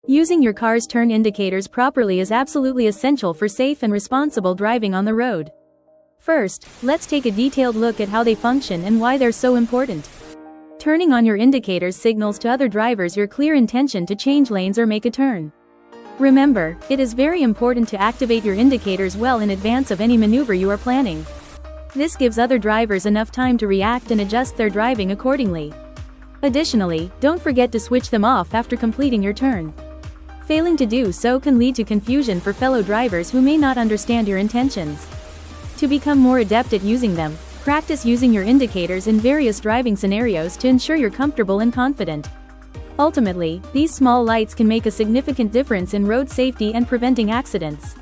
Using your car's turn indicators properly is absolutely essential for safe and responsible driving on the road. First, let's take a detailed look at how they function and why they're so important. Turning on your indicators signals to other drivers your clear intention to change lanes or make a turn. Remember, it is very important to activate your indicators well in advance of any maneuver you are planning. This gives other drivers enough time to react and adjust their driving accordingly. Additionally, don't forget to switch them off after completing your turn. Failing to do so can lead to confusion for fellow drivers who may not understand your intentions. To become more adept at using them, practice using your indicators in various driving scenarios to ensure you're comfortable and confident. Ultimately, these small lights can make a significant difference in road safety and preventing accidents.